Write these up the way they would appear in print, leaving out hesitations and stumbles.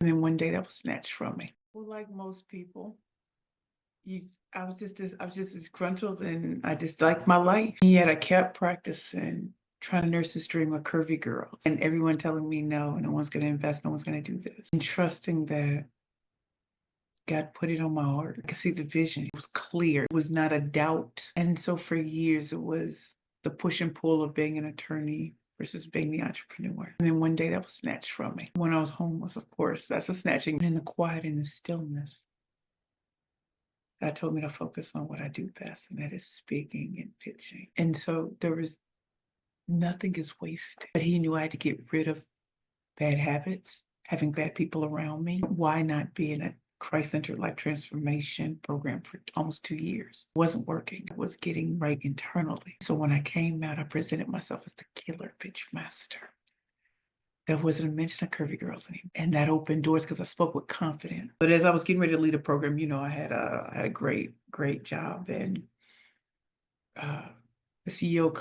And then one day that was snatched from me. Well, like most people, you I was just disgruntled and I disliked my life. And yet I kept practicing, trying to nurse this dream of curvy girls. And everyone telling me no one's gonna invest, no one's gonna do this. And trusting that God put it on my heart. I could see the vision. It was clear. It was not a doubt. And so for years it was the push and pull of being an attorney versus being the entrepreneur. And then one day that was snatched from me. When I was homeless, of course, that's a snatching. And in the quiet and the stillness, God told me to focus on what I do best, and that is speaking and pitching. And so there was nothing is wasted. But he knew I had to get rid of bad habits, having bad people around me. Why not be in a Christ-centered life transformation program for almost 2 years? It wasn't working. I was getting right internally. So when I came out, I presented myself as the killer pitch master. There wasn't a mention of curvy girls anymore. And that opened doors because I spoke with confidence. But as I was getting ready to lead a program, I had a great job. And uh, the CEO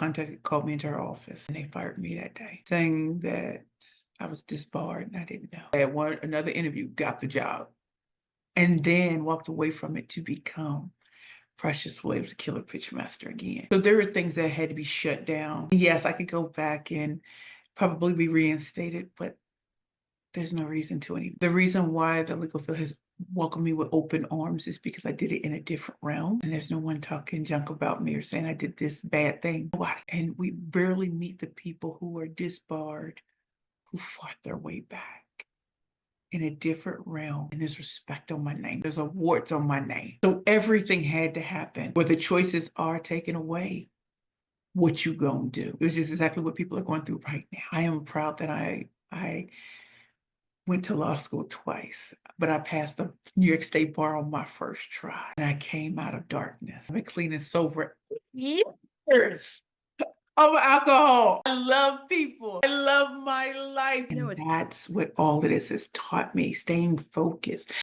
called me into her office and they fired me that day, saying that I was disbarred and I didn't know. I had another interview, got the job, and then walked away from it to become Precious Williams, killer pitch master again. So there were things that had to be shut down. Yes, I could go back and probably be reinstated, but there's no reason to any. The reason why the legal field has welcomed me with open arms is because I did it in a different realm. And there's no one talking junk about me or saying I did this bad thing. Nobody. And we rarely meet the people who are disbarred, who fought their way back in a different realm. And there's respect on my name. There's awards on my name. So everything had to happen where the choices are taken away. What you gonna do? It was just exactly what people are going through right now. I am proud that I went to law school twice, but I passed the New York State bar on my first try. And I came out of darkness. I've been clean and sober years of alcohol. I love people. I love my life. And that's what all of this has taught me, staying focused.